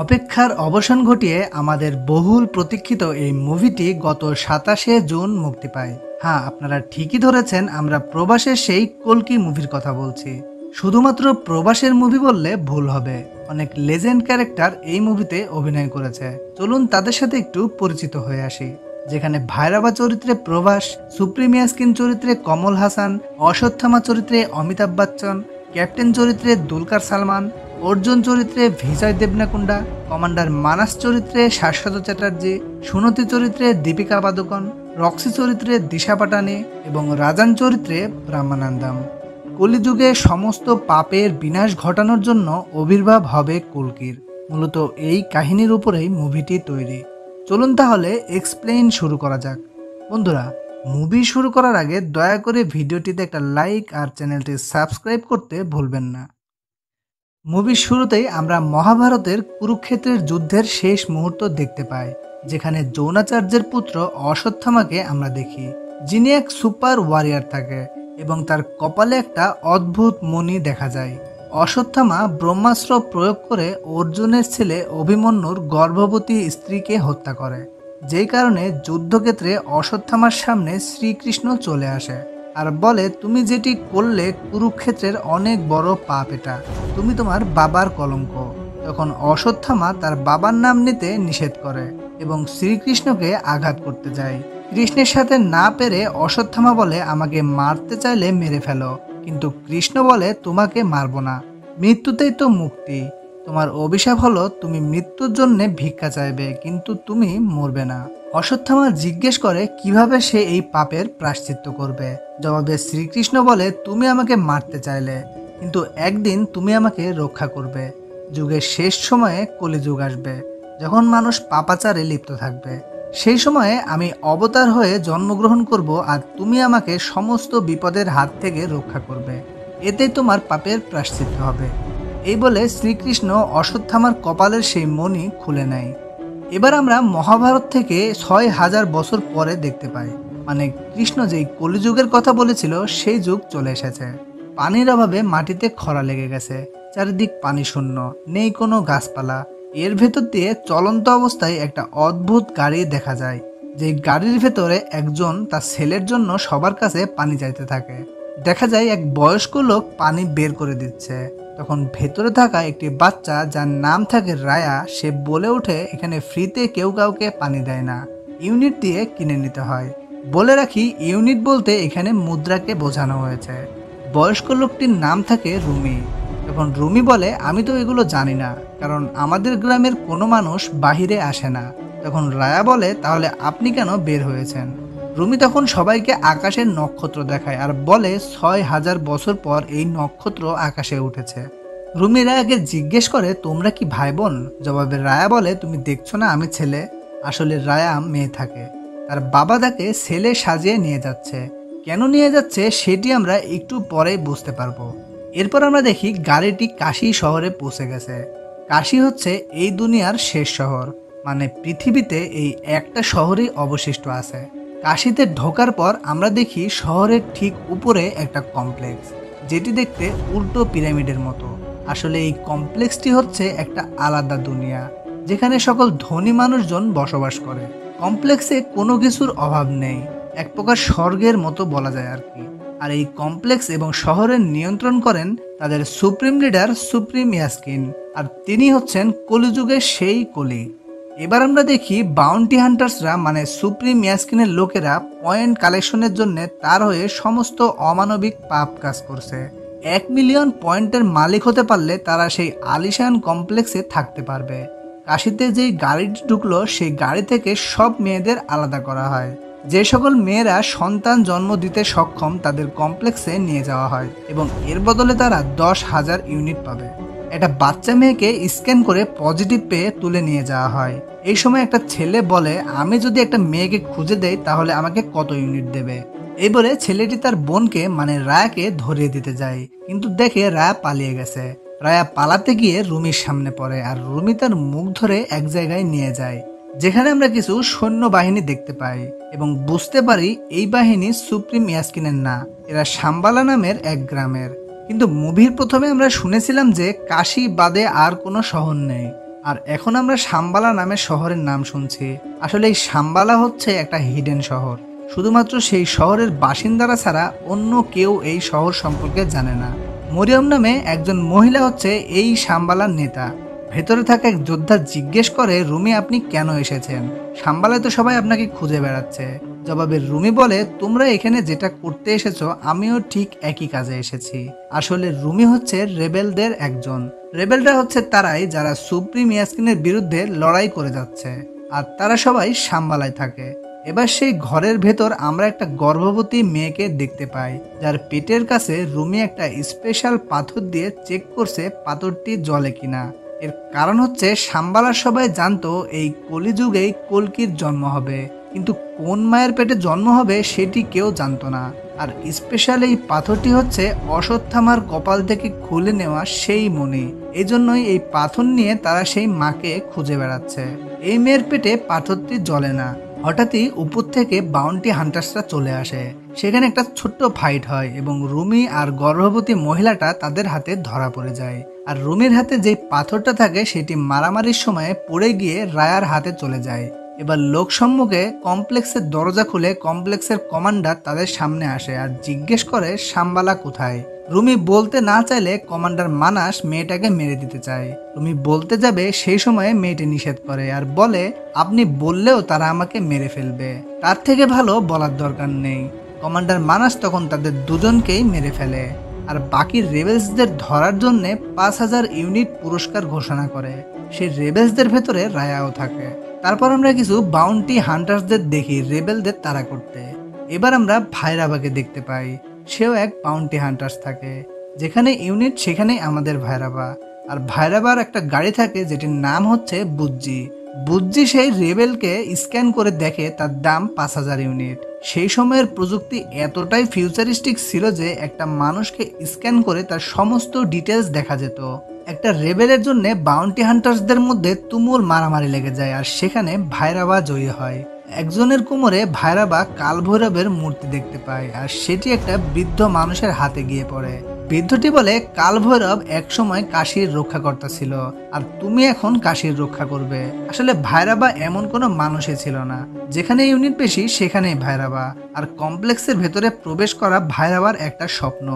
অপেক্ষার অবসান ঘটিয়ে আমাদের বহুল প্রতীক্ষিত এই মুভিটি গত ২৭শে জুন মুক্তি পায়। হ্যাঁ, আপনারা ঠিকই ধরেছেন, আমরা প্রবাসের সেই কল্কি মুভির কথা বলছি। শুধুমাত্র প্রবাসের মুভি বললে ভুল হবে, অনেক লেজেন্ড ক্যারেক্টার এই মুভিতে অভিনয় করেছে। চলুন তাদের সাথে একটু পরিচিত হয়ে আসি। যেখানে ভাইরাবা চরিত্রে প্রভাস, সুপ্রিমিয়া স্কিন চরিত্রে কমল হাসান, অশ্বত্থামা চরিত্রে অমিতাভ বচ্চন, ক্যাপ্টেন চরিত্রে দুলকার সালমান, অর্জুন চরিত্রে বিজয় দেবনাকুন্ডা, কমান্ডার মানাস চরিত্রে শাশ্বত চ্যাটার্জি, সুনতি চরিত্রে দীপিকা পাদুকন, রক্সি চরিত্রে দিশা পাটানি এবং রাজান চরিত্রে ব্রহ্মানন্দম। কলিযুগে সমস্ত পাপের বিনাশ ঘটানোর জন্য আবির্ভাব হবে কল্কির। মূলত এই কাহিনীর উপরেই মুভিটি তৈরি। চলুন তাহলে এক্সপ্লেইন শুরু করা যাক। বন্ধুরা, মুভি শুরু করার আগে দয়া করে ভিডিওটিতে একটা লাইক আর চ্যানেলটি সাবস্ক্রাইব করতে ভুলবেন না। মুভির শুরুতেই আমরা মহাভারতের কুরুক্ষেত্রের যুদ্ধের শেষ মুহূর্ত দেখতে পাই, যেখানে দ্রোণাচার্যের পুত্র অশ্বত্থামাকে আমরা দেখি, যিনি এক সুপার ওয়ারিয়ার থাকে এবং তার কপালে একটা অদ্ভুত মণি দেখা যায়। অশ্বত্থামা ব্রহ্মাস্ত্র প্রয়োগ করে অর্জুনের ছেলে অভিমন্যুর গর্ভবতী স্ত্রীকে হত্যা করে, যেই কারণে যুদ্ধক্ষেত্রে অশ্বত্থামার সামনে শ্রীকৃষ্ণ চলে আসে আর বলে, তুমি যেটি করলে কুরুক্ষেত্রের অনেক বড় পাপ, এটা তুমি তোমার বাবার কলঙ্ক। তখন অশ্বত্থামা তার বাবার নাম নিতে নিষেধ করে এবং শ্রীকৃষ্ণকে আঘাত করতে যায়। কৃষ্ণের সাথে না পেরে অশ্বত্থামা বলে, আমাকে মারতে চাইলে মেরে ফেলো, কিন্তু কৃষ্ণ বলে, তোমাকে মারবো না, মৃত্যুতেই তো মুক্তি। তোমার অভিশাপ হলো তুমি মৃত্যুর জন্য ভিক্ষা চাইবে, কিন্তু তুমি মরবে না। অশ্বত্থামা জিজ্ঞেস করে কিভাবে সে এই পাপের প্রায়শ্চিত্ত করবে। জবাবে শ্রীকৃষ্ণ বলে, তুমি আমাকে মারতে চাইলে, কিন্তু একদিন তুমি আমাকে রক্ষা করবে। যুগের শেষ সময়ে কলিযুগ আসবে, যখন মানুষ পাপাচারে লিপ্ত থাকবে। সেই সময়ে আমি অবতার হয়ে জন্মগ্রহণ করব আর তুমি আমাকে সমস্ত বিপদের হাত থেকে রক্ষা করবে, এতেই তোমার পাপের প্রায়শ্চিত্ত হবে। এই বলে শ্রীকৃষ্ণ অশ্বত্থামার কপালের সেই মণি খুলে নেয়। এবার আমরা মহাভারত থেকে ৬০০০ বছর পরে দেখতে পাই, মানে কৃষ্ণ যেই কলিযুগের কথা বলেছিল সেই যুগ চলে এসেছে। পানির অভাবে মাটিতে খরা লেগে গেছে, চারিদিক পানি শূন্য, নেই কোনো গাছপালা। এর ভেতর দিয়ে চলন্ত অবস্থায় একটা অদ্ভুত গাড়ি দেখা যায়, যে গাড়ির ভেতরে একজন তার ছেলের জন্য সবার কাছে পানি চাইতে থাকে। দেখা যায় এক বয়স্ক লোক পানি বের করে দিচ্ছে। তখন ভেতরে থাকা একটি বাচ্চা, যার নাম থাকে রায়া, সে বলে ওঠে, এখানে ফ্রিতে কেউ কাউকে পানি দেয় না, ইউনিট দিয়ে কিনে নিতে হয়। বলে রাখি, ইউনিট বলতে এখানে মুদ্রাকে বোঝানো হয়েছে। বয়স্ক লোকটির নাম থাকে রুমি। তখন রুমি বলে, আমি তো এগুলো জানি না, কারণ আমাদের গ্রামের কোনো মানুষ বাহিরে আসে না। তখন রায়া বলে, তাহলে আপনি কেন বের হয়েছেন? রুমি তখন সবাইকে আকাশের নক্ষত্র দেখায় আর বলে, ৬০০০ বছর পর এই নক্ষত্র আকাশে উঠেছে। রুমি রায়াকে জিজ্ঞেস করে, তোমরা কি ভাই বোন? জবাবে রায়া বলে, তুমি দেখছো না আমি ছেলে? আসলে রায়া মেয়ে থাকে। তার বাবা তাকে ছেলে সাজিয়ে নিয়ে যাচ্ছে। কেন নিয়ে যাচ্ছে সেটি আমরা একটু পরেই বুঝতে পারবো। এরপর আমরা দেখি গাড়িটি কাশী শহরে পৌঁছে গেছে। কাশী হচ্ছে এই দুনিয়ার শেষ শহর, মানে পৃথিবীতে এই একটা শহরই অবশিষ্ট আছে। কাশীতে ঢোকার পর আমরা দেখি শহরের ঠিক উপরে একটা কমপ্লেক্স, যেটি দেখতে উল্টো পিরামিডের মতো। আসলে এই কমপ্লেক্সটি হচ্ছে একটা আলাদা দুনিয়া, যেখানে সকল ধনী মানুষজন বসবাস করে। কমপ্লেক্সে কোনো কিছুর অভাব নেই, এক প্রকার স্বর্গের মতো বলা যায় আর কি। আর এই কমপ্লেক্স এবং শহরের নিয়ন্ত্রণ করেন তাদের সুপ্রিম লিডার সুপ্রিম ইয়াস্কিন, আর তিনি হচ্ছেন কলিযুগের সেই কলি। এবার আমরা দেখি বাউন্টি হান্টার্সরা, মানে সুপ্রিম ইয়াস্কিনের লোকেরা পয়েন্ট কালেকশনের জন্য তার হয়ে সমস্ত অমানবিক পাপ কাজ করছে। ১ মিলিয়ন পয়েন্টের মালিক হতে পারলে তারা সেই আলিশান কমপ্লেক্সে থাকতে পারবে। কাশীতে যেই গাড়িটি ঢুকলো সেই গাড়ি থেকে সব মেয়েদের আলাদা করা হয়। যে সকল মেয়েরা সন্তান জন্ম দিতে সক্ষম তাদের কমপ্লেক্সে নিয়ে যাওয়া হয় এবং এর বদলে তারা ১০,০০০ ইউনিট পাবে। একটা বাচ্চা মেয়েকে স্ক্যান করে পজিটিভ পেয়ে তুলে নিয়ে যাওয়া হয়। এই সময় একটা ছেলে বলে, আমি যদি একটা মেয়েকে খুঁজে দেই তাহলে আমাকে কত ইউনিট দেবে? এই বলে ছেলেটি তার বোনকে, মানে রায়াকে ধরিয়ে দিতে যায়, কিন্তু দেখে রায়া পালিয়ে গেছে। রায়া পালাতে গিয়ে রুমির সামনে পড়ে আর রুমি তার মুখ ধরে এক জায়গায় নিয়ে যায়, যেখানে আমরা কিছু সৈন্য বাহিনী দেখতে পাই এবং বুঝতে পারি এই বাহিনী সুপ্রিম ইয়াস্কিনের না, এরা সাম্বালা নামের এক গ্রামের। কিন্তু মুভির প্রথমে আমরা শুনেছিলাম যে কাশী বাদে আর কোনো শহর নেই। আর এখন আমরা শাম্বালা নামে শহরের নাম শুনছি। আসলে এই শাম্বালা হচ্ছে একটা হিডেন শহর। শুধুমাত্র সেই শহরের বাসিন্দারা ছাড়া অন্য কেউ এই শহর সম্পর্কে জানে না। মরিয়ম নামে একজন মহিলা হচ্ছে এই শাম্বালার নেতা। ভেতরে থাকা এক যোদ্ধা জিজ্ঞেস করে, রুমি আপনি কেন এসেছেন? শাম্বালায় তো সবাই আপনাকে খুঁজে বেড়াচ্ছে। জবাবে রুমি বলে, তোমরা এখানে যেটা করতে এসেছো আমিও ঠিক একই কাজে এসেছি। আসলে রুমি হচ্ছে রেবেলদের একজন। রেবেলরা হচ্ছে তারাই যারা সুপ্রিম ইয়াস্কিনের বিরুদ্ধে লড়াই করে যাচ্ছে, আর তারা সবাই শাম্বালায় থাকে। এবার সেই ঘরের ভেতর আমরা একটা গর্ভবতী মেয়েকে দেখতে পাই, যার পেটের কাছে রুমি একটা স্পেশাল পাথর দিয়ে চেক করছে পাথরটি জ্বলে কিনা। এর কারণ হচ্ছে শাম্বালার সবাই জানতো এই কলিযুগেই কল্কির জন্ম হবে, কিন্তু কোন মায়ের পেটে জন্ম হবে সেটি কেউ জানতো না। আর স্পেশাল এই পাথরটি হচ্ছে অশ্বত্থামার কপাল থেকে খুলে নেওয়া সেই মণি। এই জন্যই এই পাথর নিয়ে তারা সেই মাকে খুঁজে বেড়াচ্ছে। এই মেয়ের পেটে পাথরটি জ্বলে না। হঠাৎই উপর থেকে বাউন্টি হান্টার্সরা চলে আসে। সেখানে একটা ছোট্ট ফাইট হয় এবং রুমি আর গর্ভবতী মহিলাটা তাদের হাতে ধরা পড়ে যায়। আর রুমির হাতে যে পাথরটা থাকে সেটি মারামারির সময় পড়ে গিয়ে রায়ার হাতে চলে যায়। এবার লোক সম্মুখে কমপ্লেক্সের দরজা খুলে কমপ্লেক্সের কমান্ডার তাদের সামনে আসে আর জিজ্ঞেস করে শাম্বালা কোথায়। রুমি বলতে না চাইলে কমান্ডার মানাস মেয়েটাকে মেরে দিতে চায়। রুমি বলতে যাবে, সেই সময়ে মেয়েটি নিষেধ করে আর বলে, আপনি বললেও তারা আমাকে মেরে ফেলবে, তার থেকে ভালো বলার দরকার নেই। কমান্ডার মানাস তখন তাদের দুজনকেই মেরে ফেলে আর বাকি রেবেলসদের ধরার জন্য 5000 ইউনিট পুরস্কার ঘোষণা করে। সেই রেবেলসদের ভেতরে রায়াও থাকে। তারপর আমরা কিছু বাউন্টি হান্টার্সদের দেখি রেবেলদের তাড়া করতে। এবার আমরা ভাইরাবাকে দেখতে পাই। সেও এক বাউন্টি হান্টার্স থাকে। যেখানে ইউনিট সেখানেই আমাদের ভাইরাবা। আর ভাইরাবার একটা গাড়ি থাকে যেটির নাম হচ্ছে বুজ্জি। বুজ্জি সেই রেবেলকে স্ক্যান করে দেখে তার দাম 5000 ইউনিট। সেই সময়ের প্রযুক্তি এতটাই ফিউচারিস্টিক ছিল যে একটা মানুষকে স্ক্যান করে তার সমস্ত ডিটেলস দেখা যেত। একটা রেবেলের জন্য বাউন্টি হান্টার্সদের মধ্যে তুমুল মারামারি লেগে যায় আর সেখানে ভাইরাবা জয়ী হয়। একজনের কোমরে ভাইরাবা কালভৈরবের মূর্তি দেখতে পায় আর সেটি একটা বৃদ্ধ মানুষের হাতে গিয়ে পড়ে। বৃদ্ধটি বলে, কালভৈরব একসময় কাশীর রক্ষাকর্তা ছিল আর তুমি এখন কাশীর রক্ষা করবে। আসলে ভাইরাবা এমন কোনো মানুষই ছিল না। যেখানে ইউনিট বেশি সেখানেই ভাইরাবা। আর কমপ্লেক্সের ভেতরে প্রবেশ করা ভাইরাবার একটা স্বপ্ন।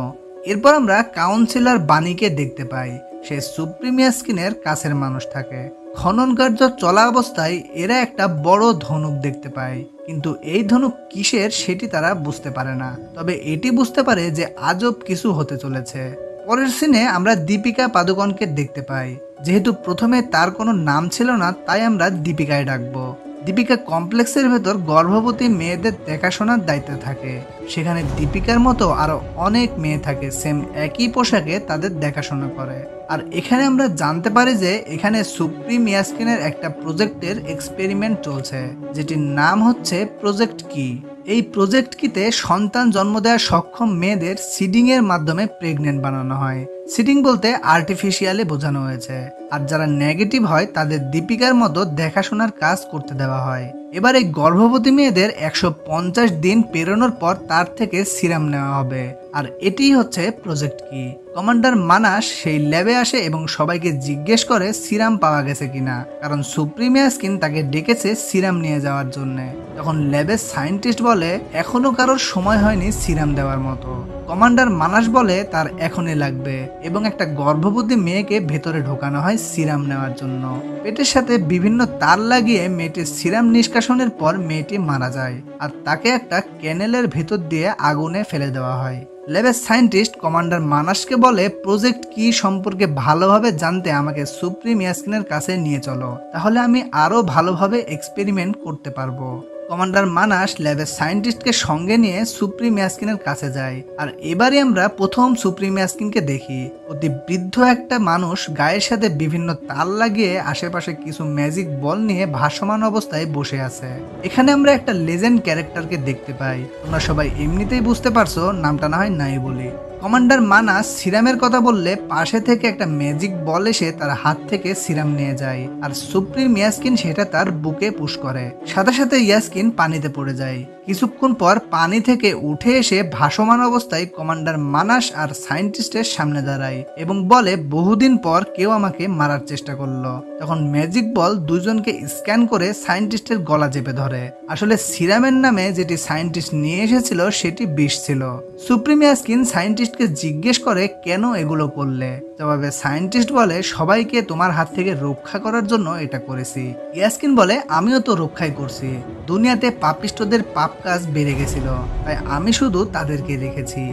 এরপর আমরা কাউন্সিলর বানিকে দেখতে পাই। সে সুপ্রিম ইয়াস্কিনের কাছের মানুষ থাকে। খনন কার্য চলা অবস্থায় এরা একটা বড় ধনুক দেখতে পায়, কিন্তু এই ধনুক কিসের সেটি তারা বুঝতে পারে না। তবে এটি বুঝতে পারে যে আজব কিছু হতে চলেছে। পরের সিনে আমরা দীপিকা পাদুকোনকে দেখতে পাই। যেহেতু প্রথমে তার কোনো নাম ছিল না, তাই আমরা দীপিকায় ডাকবো। দীপিকা কমপ্লেক্সের ভেতর গর্ভবতী মেয়েদের দেখাশোনার দায়িত্বে থাকে। সেখানে দীপিকার মতো আরো অনেক মেয়ে থাকে, সেম একই পোশাকে তাদের দেখাশোনা করে। আর এখানে আমরা জানতে পারি যে এখানে সুপ্রিম ইয়াস্কিনের একটা প্রজেক্টের এক্সপেরিমেন্ট চলছে, যেটির নাম হচ্ছে প্রজেক্ট কি। এই প্রজেক্ট কিতে সন্তান জন্ম দেওয়া সক্ষম মেয়েদের সিডিং এর মাধ্যমে প্রেগনেন্ট বানানো হয়। সিডিং বলতে আর্টিফিশিয়ালি বোঝানো হয়েছে। আর যারা নেগেটিভ হয় তাদের দীপিকার মতো দেখাশোনার কাজ করতে দেওয়া হয়। এবার এই গর্ভবতী মেয়েদের 150 দিন পেরোনোর পর তার থেকে সিরাম নেওয়া হবে। আর এটিই হচ্ছে প্রজেক্ট কি। কমান্ডার মানাস সেই ল্যাবে আসে এবং সবাইকে জিজ্ঞেস করে সিরাম পাওয়া গেছে কিনা, কারণ সুপ্রিম ইয়াস্কিন তাকে ডেকেছে সিরাম নিয়ে যাওয়ার জন্য। তখন ল্যাবের সায়েন্টিস্ট বলে, এখনো কারোর সময় হয়নি সিরাম দেওয়ার মতো। কমান্ডার মানাস বলে তার এখনই লাগবে এবং একটা গর্ভবতী মেয়েকে ভেতরে ঢোকানো হয় সিরাম নেওয়ার জন্য। পেটের সাথে বিভিন্ন তার লাগিয়ে মেয়েটির সিরাম নিষ্কাশনের পর মেয়েটি মারা যায় আর তাকে একটা ক্যানেলের ভেতর দিয়ে আগুনে ফেলে দেওয়া হয়। ল্যাবের সায়েন্টিস্ট কমান্ডার মানাসকে বলে, প্রজেক্ট কি সম্পর্কে ভালোভাবে জানতে আমাকে সুপ্রিম ইয়াস্কিনের কাছে নিয়ে চলো, তাহলে আমি আরো ভালোভাবে এক্সপেরিমেন্ট করতে পারবো। কমান্ডার মানাস ল্যাবের সায়েন্টিস্টকে সঙ্গে নিয়ে সুপ্রিম ইয়াস্কিনের কাছে যায়। আর এবারে আমরা প্রথম সুপ্রিম ইয়াস্কিনকে দেখি। অতি বৃদ্ধ একটা মানুষ গায়ের সাথে বিভিন্ন তার লাগিয়ে আশেপাশে কিছু ম্যাজিক বল নিয়ে ভাসমান অবস্থায় বসে আছে। এখানে আমরা একটা লেজেন্ড ক্যারেক্টারকে দেখতে পাই। তোমরা সবাই এমনিতেই বুঝতে পারছো, নামটা না হয় নাই বলি। কমান্ডার মানাস সিরামের কথা বললে পাশে থেকে একটা ম্যাজিক বল এসে তার হাত থেকে সিরাম নিয়ে যায় আর সুপ্রিম ইয়াস্কিন সেটা তার বুকে পুশ করে। সাথে সাথে ইয়াস্কিন পানিতে পড়ে যায়। কিছুক্ষণ পর পানি থেকে উঠে এসে ভাসমান অবস্থায় কমান্ডার মানাস আর সায়েন্টিস্টের সামনে দাঁড়ায় এবং বলে বহুদিন পর কেউ আমাকে মারার চেষ্টা করলো। তখন ম্যাজিক বল দুজনকে স্ক্যান করে সায়েন্টিস্টের গলা চেপে ধরে। আসলে সিরামের নামে যেটি সায়েন্টিস্ট নিয়ে এসেছিল সেটি বিষ ছিল। সুপ্রিম ইয়াস্কিন সায়েন্টিস্টকে জিজ্ঞেস করে কেন এগুলো করলে। জবাবে সায়েন্টিস্ট বলে সবাইকে তোমার হাত থেকে রক্ষা করার জন্য এটা করেছি। ইয়াস্কিন বলে আমিও তো রক্ষাই করছি, দুনিয়াতে পাপিষ্টদের পাপ কাজ বেড়ে গেছিল তাই আমি শুধু তাদেরকে রেখেছি।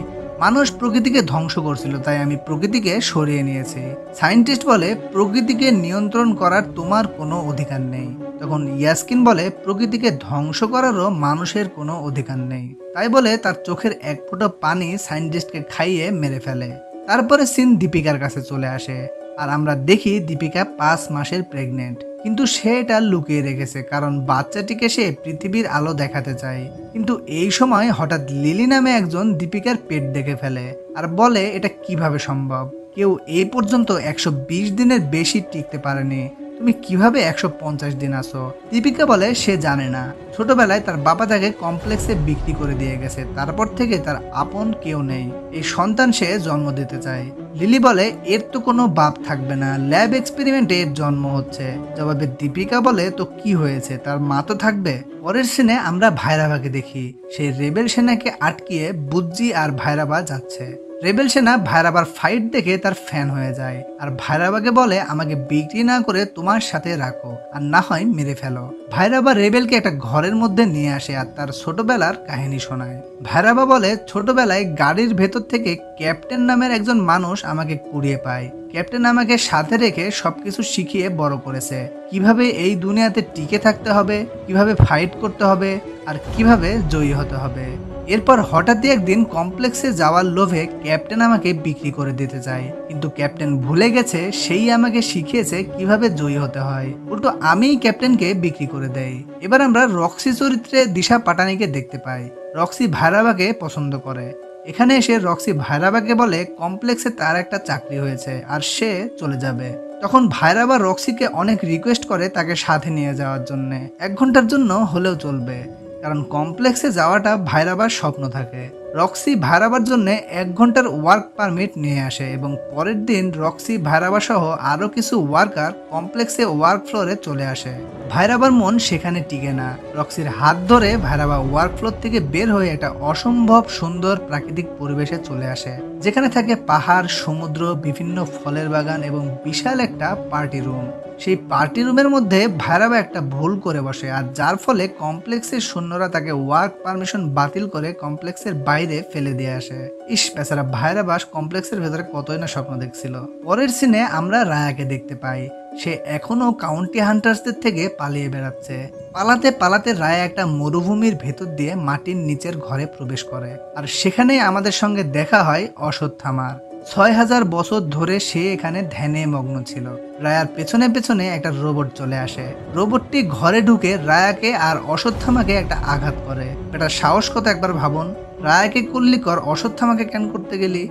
মানুষ প্রকৃতিকে ধ্বংস করছিল তাই আমি প্রকৃতিকে সরিয়ে নিয়েছি। সায়েন্টিস্ট বলে প্রকৃতিকে নিয়ন্ত্রণ করার তোমার কোনো অধিকার নেই। তখন ইয়াস্কিন বলে প্রকৃতিকে ধ্বংস করারও মানুষের কোনো অধিকার নেই। তাই বলে তার চোখের এক ফোঁটা পানি সায়েন্টিস্টকে খাইয়ে মেরে ফেলে। তারপরে সিন দীপিকার কাছে চলে আসে আর আমরা দেখি দীপিকা 5 মাসের প্রেগনেন্ট, কিন্তু সে এটা লুকিয়ে রেখেছে কারণ বাচ্চাটিকে সে পৃথিবীর আলো দেখাতে চায়। কিন্তু এই সময় হঠাৎ লিলি নামে একজন দীপিকার পেট দেখে ফেলে আর বলে এটা কিভাবে সম্ভব, কেউ এই পর্যন্ত 120 দিনের বেশি টিকতে পারেনি, তুমি কিভাবে 150 দিন আছো। দীপিকা বলে সে জানে না, ছোটবেলায় তার বাবা তাকে কমপ্লেক্সে বিক্রি করে দিয়ে গেছে, তারপর থেকে তার আপন কেউ নেই, এই সন্তান সে জন্ম দিতে চায়। লিলি বলে এর তো কোনো বাপ থাকবে না, ল্যাব এক্সপেরিমেন্টে এর জন্ম হচ্ছে। জবাবে দীপিকা বলে তো কি হয়েছে, তার মা তো থাকবে। পরের সিনে আমরা ভাইরাবাকে দেখি, সেই রেবেল সেনাকে আটকিয়ে বুজ্জি আর ভাইরাবা যাচ্ছে। রেবেল সেনা ভাইরাবার ফাইট দেখে তার ফ্যান হয়ে যায় আর ভাইরাবাকে বলে আমাকে বিক্রি না করে তোমার সাথে রাখো আর না হয় মেরে ফেলো। ভাইরাবা রেবেলকে একটা ঘরের মধ্যে নিয়ে আসে আর তার ছোটবেলার কাহিনী শোনায়। ভাইরাবা বলে ছোটবেলায় গাড়ির ভেতর থেকে ক্যাপ্টেন নামের একজন মানুষ আমাকে কুড়িয়ে পায়। ক্যাপ্টেন আমাকে সাথে রেখে সবকিছু শিখিয়ে বড় করেছে, কিভাবে এই দুনিয়াতে টিকে থাকতে হবে, কিভাবে ফাইট করতে হবে আর কিভাবে জয়ী হতে হবে। এরপর হঠাৎই একদিন কমপ্লেক্সে যাওয়ার লোভে ক্যাপ্টেন আমাকে বিক্রি করে দিতে চায়, কিন্তু ক্যাপ্টেন ভুলে গেছে সেই আমাকে শিখিয়েছে কিভাবে জয়ী হতে হয়, উল্টো আমিই ক্যাপ্টেনকে বিক্রি করে দেয়। এবার আমরা রক্সি চরিত্রে দিশা পাটানিকে দেখতে পাই। রক্সি ভাইরাবাকে পছন্দ করে। এখানে এসে রক্সি ভাইরাবাকে বলে কমপ্লেক্সে তার একটা চাকরি হয়েছে আর সে চলে যাবে। তখন ভাইরাবা রক্সিকে অনেক রিকোয়েস্ট করে তাকে সাথে নিয়ে যাওয়ার জন্য, 1 ঘন্টার জন্য হলেও চলবে, কারণ কমপ্লেক্সে যাওয়াটা ভাইরাবার স্বপ্ন থাকে। রক্সি ভাইরাবার জন্য 1 ঘন্টার ওয়ার্ক পারমিট নিয়ে আসে এবং পরের দিন রক্সি ভাইরাবা সহ আরো কিছু ওয়ার্কার কমপ্লেক্সে ওয়ার্ক ফ্লোরে চলে আসে। ভাইরাবার মন সেখানে টিকে না। রক্সির হাত ধরে ভাইরাবা ওয়ার্ক ফ্লোর থেকে বের হয়ে একটা অসম্ভব সুন্দর প্রাকৃতিক পরিবেশে চলে আসে, যেখানে থাকে পাহাড়, সমুদ্র, বিভিন্ন ফলের বাগান এবং বিশাল একটা পার্টি রুম। সেই পার্টি রুমের মধ্যে ভাইরাবা একটা ভুল করে বসে আর যার ফলে কমপ্লেক্সের সৈন্যরা তাকে ওয়ার্ক পারমিশন বাতিল করে কমপ্লেক্সের বাইরে ফেলে দিয়ে আসে। ইস, বেচারা ভাইরাবা কমপ্লেক্সের ভেতরে কতই না স্বপ্ন দেখছিল। পরের সিনে আমরা রায়াকে দেখতে পাই। সে এখনো কাউন্টি হান্টার্সদের থেকে পালিয়ে বেড়াচ্ছে। পালাতে পালাতে রায়া একটা মরুভূমির ভেতর দিয়ে মাটির নিচের ঘরে প্রবেশ করে আর সেখানেই আমাদের সঙ্গে দেখা হয় অশ্বত্থামার। 6000 বছর ধরে সে এখানে ধ্যানে মগ্ন ছিল। রায়ার পেছনে পেছনে একটা রোবট চলে আসে। রোবটটি ঘরে ঢুকে রায়াকে আর অশ্বত্থামাকে একটা আঘাত করে। এটা সাহস কত একবার ভাবুন। রায়াকে কুল্লি কর, অশ্বত্থামাকে কেন করতে গেলি?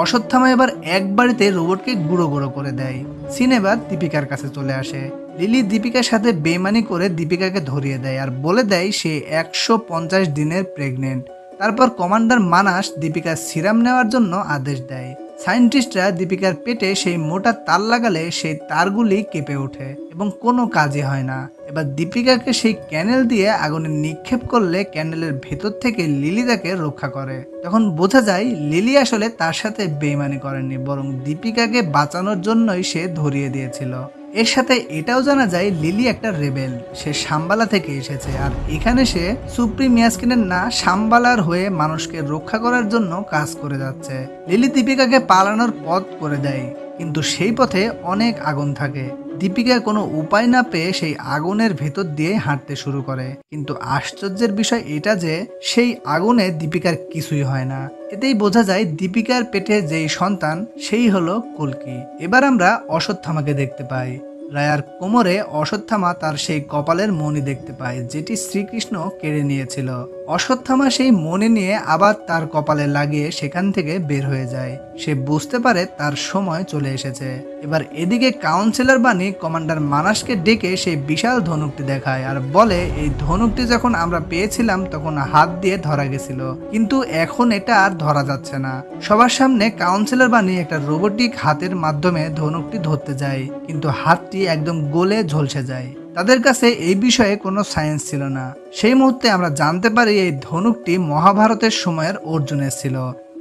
অশ্বত্থামা এবার এক বাড়িতে রোবটকে গুঁড়ো গুঁড়ো করে দেয়। সিন এবার দীপিকার কাছে চলে আসে। লিলি দীপিকার সাথে বেমানি করে দীপিকাকে ধরিয়ে দেয় আর বলে দেয় সে 150 দিনের প্রেগনেন্ট। তারপর কমান্ডার মানাস দীপিকার সিরাম নেওয়ার জন্য আদেশ দেয়। সায়েন্টিস্টরা দীপিকার পেটে সেই মোটা তার লাগালে সেই তারগুলি কেঁপে ওঠে এবং কোনো কাজই হয় না। এবার দীপিকাকে সেই ক্যানেল দিয়ে আগুনে নিক্ষেপ করলে ক্যানেলের ভেতর থেকে লিলি তাকে রক্ষা করে। তখন বোঝা যায় লিলি আসলে তার সাথে বেইমানি করেনি, বরং দীপিকাকে বাঁচানোর জন্যই সে ধরিয়ে দিয়েছিল। এর সাথে এটাও জানা যায় লিলি একটা রেবেল, সে শাম্বালা থেকে এসেছে আর এখানে সে সুপ্রিম ইয়াস্কিনের না শাম্বালার হয়ে মানুষকে রক্ষা করার জন্য কাজ করে যাচ্ছে। লিলি দীপিকাকে পালানোর পথ করে দেয়, কিন্তু সেই পথে অনেক আগুন থাকে। দীপিকা কোনো উপায় না পেয়ে সেই আগুনের ভেতর দিয়ে হাঁটতে শুরু করে, কিন্তু আশ্চর্যের বিষয় এটা যে সেই আগুনে দীপিকার কিছুই হয় না। এতেই বোঝা যায় দীপিকার পেটে যেই সন্তান সেই হলো কল্কি। এবার আমরা অশ্বত্থামাকে দেখতে পাই। রায়ার কোমরে অশ্বত্থামা তার সেই কপালের মণি দেখতে পায়, যেটি শ্রীকৃষ্ণ কেড়ে নিয়েছিল। অশ্বত্থামা সেই মণি নিয়ে আবার তার কপালে লাগিয়ে সেখান থেকে বের হয়ে যায়। সে বুঝতে পারে তার সময় চলে এসেছে। এবার এদিকে কাউন্সিলর বাণী কমান্ডার মানাসকে ডেকে সেই বিশাল ধনুকটি দেখায় আর বলে, এই ধনুকটি যখন আমরা পেয়েছিলাম তখন হাত দিয়ে ধরা গেছিল, কিন্তু এখন এটা আর ধরা যাচ্ছে না। সবার সামনে কাউন্সিলর বাণী একটা রোবোটিক হাতের মাধ্যমে ধনুকটি ধরতে যায়, কিন্তু হাতটি একদম গলে ঝলসে যায়। তাদের কাছে এই বিষয়ে কোনো সায়েন্স ছিল না। সেই মুহূর্তে আমরা জানতে পারি এই ধনুকটি মহাভারতের সময়ের অর্জুনের ছিল।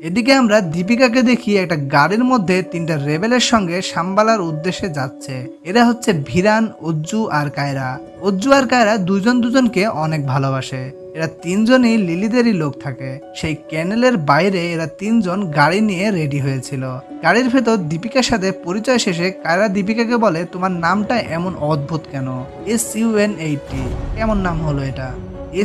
এদিকে আমরা দীপিকাকে দেখি একটা গাড়ির মধ্যে 3টা রেবেলের সঙ্গে সাম্বালার উদ্দেশ্যে যাচ্ছে। এরা হচ্ছে ভিরান, অজ্জু আর কায়রা। অজ্জু আর কায়রা দুজন দুজনকে অনেক ভালোবাসে। এরা 3জনই লিলিদেরই লোক থাকে। সেই ক্যানেলের বাইরে এরা 3জন গাড়ি নিয়ে রেডি হয়েছিল। গাড়ির ভেতর দীপিকার সাথে পরিচয় শেষে কায়রা দীপিকাকে বলে, তোমার নামটা এমন অদ্ভুত কেন? SUN80 কেমন নাম হলো এটা?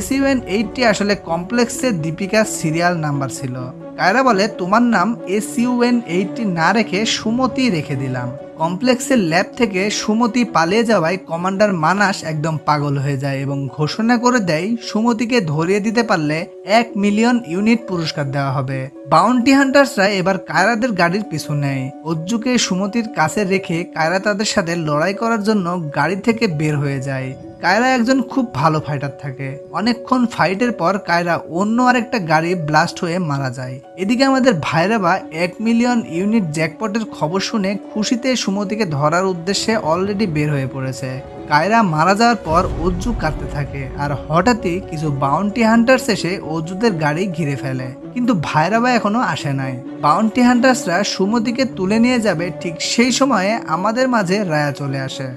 SUN80 আসলে কমপ্লেক্সের দীপিকার সিরিয়াল নাম্বার ছিল। কায়রা বলে, তোমার নাম SUN80 না রেখে সুমতি রেখে দিলাম। কমপ্লেক্সের ল্যাব থেকে সুমতি পালিয়ে যাওয়ায় কমান্ডার মানাস একদম পাগল হয়ে যায় এবং ঘোষণা করে দেয়, সুমতিকে ধরিয়ে দিতে পারলে 1 মিলিয়ন ইউনিট পুরস্কার দেওয়া হবে। বাউন্টি হান্টার্সরা এবার কায়রাদের গাড়ির পিছু নেয়। অজ্জুকে সুমতির কাছে রেখে কায়রা তাদের সাথে লড়াই করার জন্য গাড়ি থেকে বের হয়ে যায়। কায়রা একজন খুব ভালো ফাইটার থাকে। অনেকক্ষণ ফাইটের পর কায়রা অন্য আরেকটা গাড়ি ব্লাস্ট হয়ে মারা যায়। এদিকে আমাদের ভাইরাবা 1 মিলিয়ন ইউনিট জ্যাকপটের খবর শুনে খুশিতে সুমতিকে ধরার উদ্দেশ্যে অলরেডি বের হয়ে পড়েছে। কায়রা মারা যাওয়ার পর অজ্জু কাঁদতে থাকে আর হঠাৎই কিছু বাউন্টি হান্টার্স এসে অজ্জুদের গাড়ি ঘিরে ফেলে, কিন্তু ভাইরাবা এখনো আসে নাই। বাউন্টি হান্টার্সরা সুমতিকে তুলে নিয়ে যাবে, ঠিক সেই সময়ে আমাদের মাঝে রায়া চলে আসে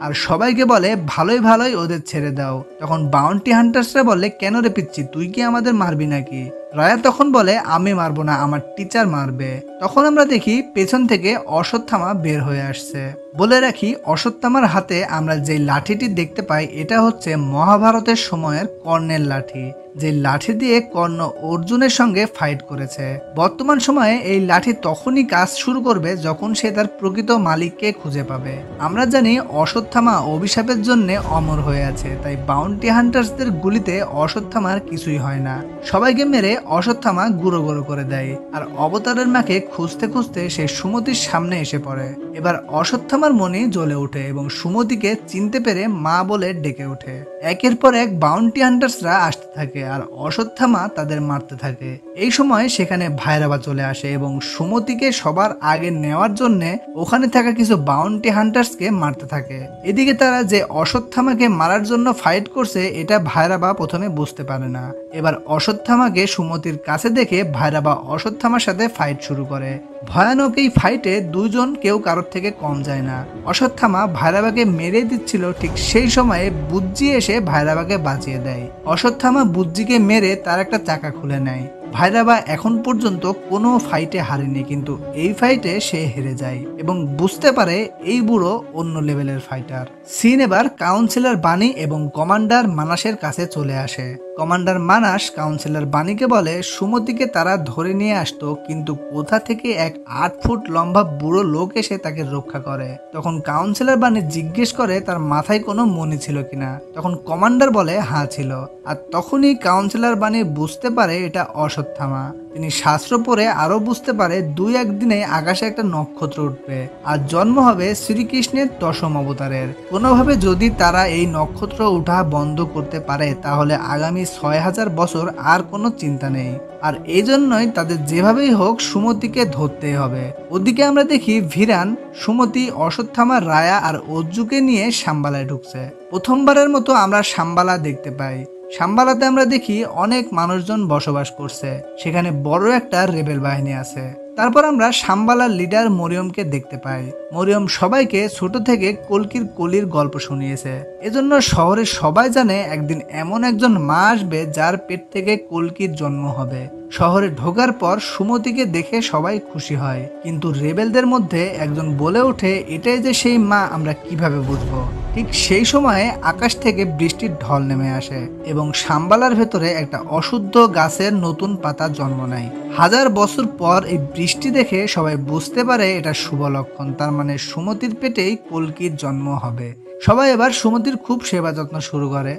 আর সবাইকে বলে, ভালোই ভালোই ওদের ছেড়ে দাও। তখন বাউন্টি হান্টার্সরা বলে, কেন রে পিচ্ছি, তুই কি আমাদের মারবি নাকি? রায়া তখন বলে, আমি মারবো না, আমার টিচার মারবে। তখন আমরা দেখি পেছন থেকে অশ্বত্থামা বের হয়ে আসছে। বলে রাখি, অশ্বত্থামার হাতে আমরা যে লাঠিটি দেখতে পাই এটা হচ্ছে মহাভারতের সময়ের কর্ণের লাঠি, যে লাঠি দিয়ে কর্ণ অর্জুনের সঙ্গে ফাইট করেছে। বর্তমান সময়ে এই লাঠি তখনই কাজ শুরু করবে যখন সে তার প্রকৃত মালিককে খুঁজে পাবে। আমরা জানি অশ্বত্থামা অভিশাপের জন্য অমর হয়ে আছে, তাই বাউন্টি হান্টার্সদের গুলিতে অশ্বত্থামার কিছুই হয় না। সবাইকে মেরে অশ্বত্থামা গুঁড়ো গুঁড়ো করে দেয় আর অবতারের মাকে খুঁজতে খুঁজতে সে সুমতির সামনে এসে পড়ে। এবার অশ্বত্থামার মনে জ্বলে ওঠে এবং সুমতিকে চিনতে পেরে মা বলে ডেকে ওঠে। একের পর এক বাউন্টি হান্টার্সরা আসতে থাকে আর অশ্বত্থামা তাদের মারতে থাকে। এই সময় সেখানে ভাইরাবা চলে আসে এবং সুমতিকে সবার আগে নেওয়ার জন্য ওখানে থাকা কিছু বাউন্টি হান্টার্সকে মারতে থাকে। এদিকে তারা যে অশ্বত্থামাকে মারার জন্য ফাইট করছে এটা ভাইরাবা প্রথমে বুঝতে পারে না। এবার অশ্বত্থামাকে সুমতির কাছে দেখে ভাইরাবা অশ্বত্থামার সাথে ফাইট শুরু করে। ভয়ানক এই ফাইটে দুজন কেউ কারোর থেকে কম যায় না। অশ্বত্থামা ভাইরাবাকে মেরে দিচ্ছিল, ঠিক সেই সময়ে বুজ্জি এসে ভাইরাবাকে বাঁচিয়ে দেয়। অশ্বত্থামা বুজ্জিকে মেরে তার একটা চাকা খুলে নেয়। ভাইরাবা এখন পর্যন্ত কোনো ফাইটে হারেনি, কিন্তু এই ফাইটে সে হেরে যায় এবং বুঝতে পারে এই বুড়ো অন্য লেভেলের ফাইটার। সিন এবার কাউন্সিলর বাণী এবং কমান্ডার মানাসের কাছে চলে আসে। কমান্ডার মানাস কাউন্সিলর বাণীকে বলে, সুমতিকে তারা ধরে নিয়ে আসতো, কিন্তু কোথা থেকে এক 8 ফুট লম্বা বুড়ো লোক এসে তাকে রক্ষা করে। তখন কাউন্সিলর বাণী জিজ্ঞেস করে তার মাথায় কোনো মণি ছিল কিনা। তখন কমান্ডার বলে হ্যাঁ ছিল। আর তখনই কাউন্সিলর বাণী বুঝতে পারে এটা অশ্বত্থামা। তিনি শাস্ত্র পড়ে আরো বুঝতে পারে 2-1 দিনে আকাশে একটা নক্ষত্র উঠবে আর জন্ম হবে শ্রীকৃষ্ণের 10ম অবতারের। কোনোভাবে যদি তারা এই নক্ষত্র উঠা বন্ধ করতে পারে তাহলে আগামী 6000 বছর আর কোনো চিন্তা নেই। আর এই জন্যই তাদের যেভাবেই হোক সুমতিকে ধরতেই হবে। ওদিকে আমরা দেখি ভিরান, সুমতি, অশ্বত্থামা, রায়া আর অজ্জুকে নিয়ে সাম্বালায় ঢুকছে। প্রথমবারের মতো আমরা সাম্বালা দেখতে পাই। সাম্বালাতে আমরা দেখি অনেক মানুষজন বসবাস করছে, সেখানে বড় একটা রেবেল বাহিনী আছে। তারপর আমরা সাম্বালার লিডার মরিয়মকে দেখতে পাই। মরিয়ম সবাইকে ছোট থেকে কল্কির কলির গল্প শুনিয়েছে, এজন্য শহরের সবাই জানে একদিন এমন একজন মা আসবে যার পেট থেকে কল্কির জন্ম হবে। শহরে ঢোকার পর সুমতিকে দেখে সবাই খুশি হয়, কিন্তু রেবেলদের মধ্যে একজন বলে ওঠে, এটাই যে সেই মা আমরা কিভাবে বুঝবো? ঠিক সেই সময়ে আকাশ থেকে বৃষ্টির ঢল নেমে আসে এবং সাম্বালার ভেতরে একটা অশুদ্ধ গাছের নতুন পাতা জন্ম নেয়। হাজার বছর পর এই বৃষ্টি দেখে সবাই বুঝতে পারে এটা শুভ লক্ষণ, তার মানে সুমতির পেটেই কল্কির জন্ম হবে। সবাই এবার সুমতির খুব সেবা যত্ন শুরু করে।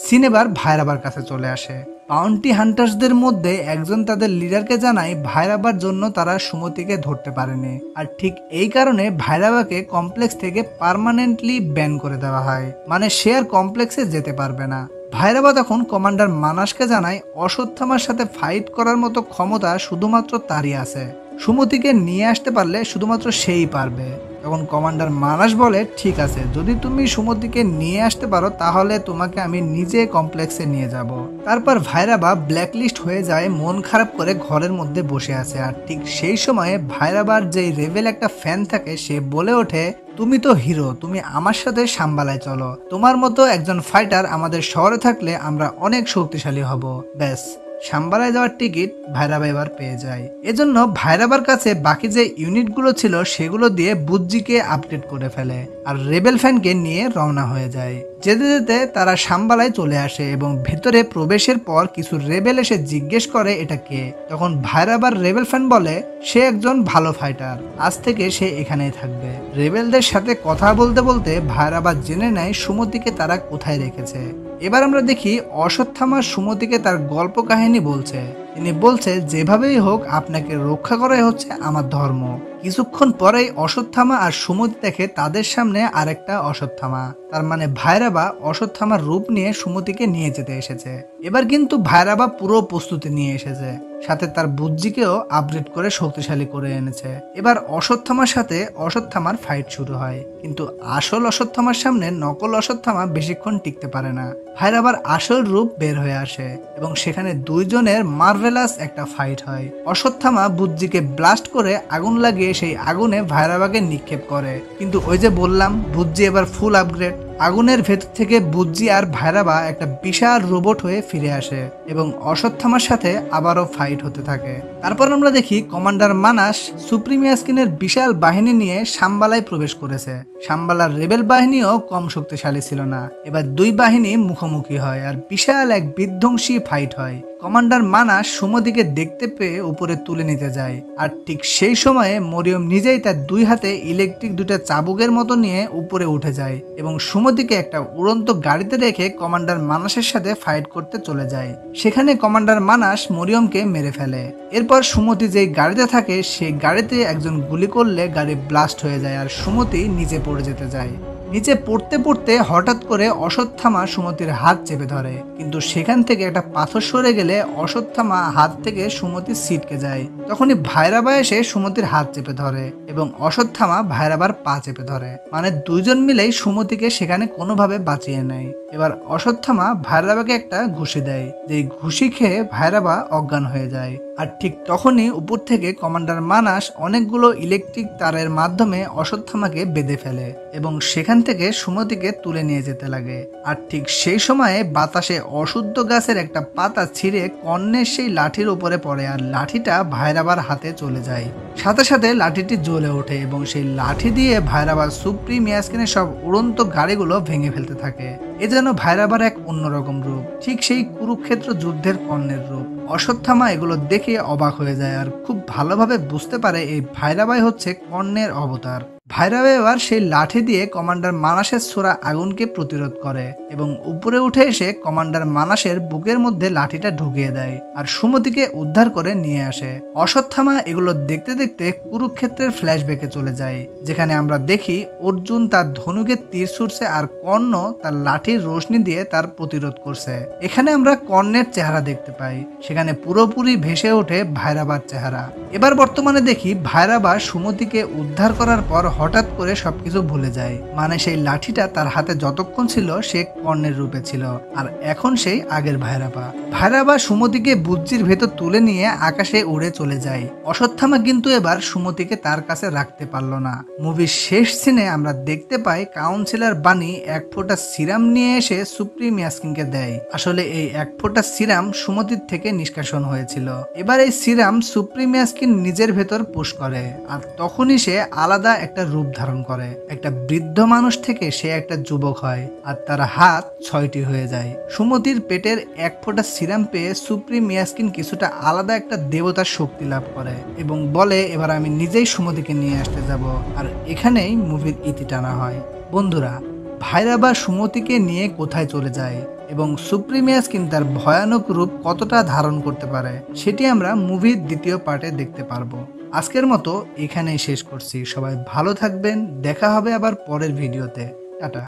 সিন এবার ভাইরাবার কাছে চলে আসে। বাউন্টি হান্টার্সদের মধ্যে একজন তাদের লিডারকে জানায় ভাইরাবার জন্য তারা সুমতিকে ধরতে পারেনি, আর ঠিক এই কারণে ভাইরাবাকে কমপ্লেক্স থেকে পার্মানেন্টলি ব্যান করে দেওয়া হয়, মানে সে আর কমপ্লেক্সে যেতে পারবে না। ভাইরাবা তখন কমান্ডার মানাসকে জানায় অশ্বত্থামার সাথে ফাইট করার মতো ক্ষমতা শুধুমাত্র তারই আছে, সুমতিকে নিয়ে আসতে পারলে শুধুমাত্র সেই পারবে। তখন কমান্ডার মানাস বলে, ঠিক আছে, যদি তুমি সুমতিকে নিয়ে আসতে পারো তাহলে তোমাকে আমি নিজে কমপ্লেক্সে নিয়ে যাব। তারপর ভাইরাবা ব্ল্যাকলিস্ট হয়ে যায়, মন খারাপ করে ঘরের মধ্যে বসে আছে। আর ঠিক সেই সময়ে ভাইরাবার যেই রেবেল একটা ফ্যান থাকে সে বলে ওঠে, তুমি তো হিরো, তুমি আমার সাথে সাম্বালায় চলো, তোমার মতো একজন ফাইটার আমাদের শহরে থাকলে আমরা অনেক শক্তিশালী হব। ব্যাস, সাম্বালায় যাওয়ার টিকিট ভাইরাবা এবার পেয়ে যায়। এজন্য ভাইরাবার কাছে বাকি যে ইউনিটগুলো ছিল সেগুলো দিয়ে বুজ্জিকে আপডেট করে ফেলে আর রেবেল ফ্যানকে নিয়ে রওনা হয়ে যায়। যেতে যেতে তারা সাম্বালায় চলে আসে এবং ভেতরে প্রবেশের পর কিছু রেবেল এসে জিজ্ঞেস করে এটা কে। তখন ভাইরাবার রেবেল ফ্যান বলে সে একজন ভালো ফাইটার, আজ থেকে সে এখানেই থাকবে। রেবেলদের সাথে কথা বলতে বলতে ভাইরাবার জেনে নেয় সুমতিকে তারা কোথায় রেখেছে। এবার আমরা দেখি অশ্বত্থামা সুমতিকে তার গল্প কাহিনী বলছে। তিনি বলছে, যেভাবেই হোক আপনাকে রক্ষা করাই হচ্ছে আমার ধর্ম। কিছুক্ষণ পরেই অশ্বত্থামা আর সুমতি দেখে তাদের সামনে আরেকটা অশ্বত্থামা, তার মানে ভাইরাবা অশ্বত্থামার রূপ নিয়ে সুমতিকে নিয়ে যেতে এসেছে। এবার কিন্তু ভাইরাবা পুরো প্রস্তুতি নিয়ে এসেছে, সাথে তার বুজ্জিকেও আপগ্রেড করে শক্তিশালী করে এনেছে। এবার অশ্বত্থামার সাথে অশ্বত্থামার ফাইট শুরু হয়, কিন্তু আসল অশ্বত্থামার সামনে নকল অশ্বত্থামা বেশিক্ষণ টিকতে পারে না। ভাইরাবার আসল রূপ বের হয়ে আসে এবং সেখানে দুইজনের মার্ভেলাস একটা ফাইট হয়। অশ্বত্থামা বুজ্জিকে ব্লাস্ট করে আগুন লাগিয়ে সেই আগুনে ভাইরাবাকে নিক্ষেপ করে, কিন্তু ওই যে বললাম বুজ্জি এবার ফুল আপগ্রেড। আগুনের ভেতর থেকে বুজ্জি আর ভাইরাবা একটা বিশাল রোবট হয়ে ফিরে আসে এবং অশ্বত্থামার সাথে আবারও ফাইট হতে থাকে। তারপর আমরা দেখি কমান্ডার মানাস সুপ্রিমিয়াস্কিনের বিশাল বাহিনী নিয়ে সাম্বালায় প্রবেশ করেছে। সাম্বালার রেবেল বাহিনীও কম শক্তিশালী ছিল না। এবার দুই বাহিনী মুখোমুখি হয় আর বিশাল এক বিধ্বংসী ফাইট হয়। কমান্ডার মানাস সুমতিকে দেখতে পেয়ে উপরে তুলে নিতে যায়, আর ঠিক সেই সময়ে মরিয়ম নিজেই তার দুই হাতে ইলেকট্রিক দুটা চাবুকের মতো নিয়ে উপরে উঠে যায় এবং সুমতিকে একটা উড়ন্ত গাড়িতে রেখে কমান্ডার মানাসের সাথে ফাইট করতে চলে যায়। সেখানে কমান্ডার মানাস মরিয়মকে মেরে ফেলে। এরপর সুমতি যেই গাড়িতে থাকে সেই গাড়িতে একজন গুলি করলে গাড়ি ব্লাস্ট হয়ে যায় আর সুমতি নিচে পড়ে যেতে যায়। নিচে পড়তে পড়তে হঠাৎ করে অশ্বত্থামা সুমতির হাত চেপে ধরে, কিন্তু সেখান থেকে একটা পাথর সরে গেলে অশ্বত্থামা হাত থেকে সুমতি ছিটকে যায়। তখনই ভাইরাবা এসে সুমতির হাত চেপে ধরে এবং অশ্বত্থামা ভাইরাবার পা চেপে ধরে, মানে দুইজন মিলেই সুমতিকে সেখানে কোনোভাবে বাঁচিয়ে নেয়। এবার অশ্বত্থামা ভাইরাবাকে একটা ঘুষি দেয়, যে ঘুষি খেয়ে ভাইরাবা অজ্ঞান হয়ে যায়। আর ঠিক তখনই উপর থেকে কমান্ডার মানাস অনেকগুলো ইলেকট্রিক তারের মাধ্যমে অশ্বত্থামাকে বেঁধে ফেলে এবং সেখান থেকে সুমতিকে তুলে নিয়ে যেতে লাগে। আর ঠিক সেই সময়ে বাতাসে অশুদ্ধ গাছের একটা পাতা ছিঁড়ে কর্ণের সেই লাঠির উপরে পড়ে আর লাঠিটা ভাইরাবার হাতে চলে যায়। সাথে সাথে লাঠিটি জ্বলে ওঠে এবং সেই লাঠি দিয়ে ভাইরাবার সুপ্রিমিয়াস্কিনের সব উড়ন্ত গাড়িগুলো ভেঙে ফেলতে থাকে। এ যেন ভাইরাবার এক অন্যরকম রূপ, ঠিক সেই কুরুক্ষেত্র যুদ্ধের কর্ণের রূপ। অশ্বত্থামা এগুলো দেখে অবাক হয়ে যায় আর খুব ভালোভাবে বুঝতে পারে এই ভাইরাবাই হচ্ছে কর্ণের অবতার। ভাইরাবা এবার সেই লাঠি দিয়ে কমান্ডার মানাসের ছোড়া আগুনকে প্রতিরোধ করে এবং উপরে উঠে এসে কমান্ডার মানাসের বুকের মধ্যে লাঠিটা ঢুকিয়ে দেয় আর সুমতিকে উদ্ধার করে নিয়ে আসে। অশ্বত্থামা এগুলো দেখতে দেখতে কুরুক্ষেত্রের ফ্ল্যাশব্যাকে চলে যায়, যেখানে আমরা দেখি অর্জুন তার ধনুকে তীর ছুটছে আর কর্ণ তার লাঠির রোশনি দিয়ে তার প্রতিরোধ করছে। এখানে আমরা কর্ণের চেহারা দেখতে পাই, সেখানে পুরোপুরি ভেসে ওঠে ভাইরাবার চেহারা। এবার বর্তমানে দেখি ভাইরাবা সুমতিকে উদ্ধার করার পর হঠাৎ করে সবকিছু ভুলে যায়, মানে সেই লাঠিটা তার হাতে যতক্ষণ ছিল সে কর্ণের রূপে ছিল আর এখন সেই আগের ভাইরাবা। ভাইরাবা সুমতিকে বুজ্জির ভেতর তুলে নিয়ে আকাশে উড়ে চলে যায়। অশ্বত্থামা কিন্তু এবার সুমতিকে তার কাছে রাখতে পারলো না। মুভির শেষ সিনে আমরা দেখতে পাই কাউন্সিলর বানি এক ফোঁটা সিরাম নিয়ে এসে সুপ্রিমিয়াস্কিনকে দেয়। আসলে এই এক ফোঁটা সিরাম সুমতির থেকে নিষ্কাশন হয়েছিল। এবার এই সিরাম সুপ্রিমিয়াস্কিন নিজের ভেতর পুশ করে আর তখনই সে আলাদা একটা একটা রূপ ধারণ করে। একটা বৃদ্ধ মানুষ থেকে সে একটা যুবক হয় আর তার হাত 6টি হয়ে যায়। সুমতির পেটের এক ফোঁটা সিরাম পেয়ে সুপ্রিম ইয়াস্কিন কিছুটা আলাদা একটা দেবতার শক্তি লাভ করে এবং বলে এবার আমি নিজেই সুমতিকে নিয়ে আসতে যাব। আর এখানেই মুভির ইতি টানা হয়। বন্ধুরা, ভাইরা বা সুমতিকে নিয়ে কোথায় চলে যায় এবং সুপ্রিম ইয়াস্কিন তার ভয়ানক রূপ কতটা ধারণ করতে পারে সেটি আমরা মুভির দ্বিতীয় পার্টে দেখতে পারবো। আজকের মতো এখানেই শেষ করছি। সবাই ভালো থাকবেন, দেখা হবে আবার পরের ভিডিওতে। টাটা।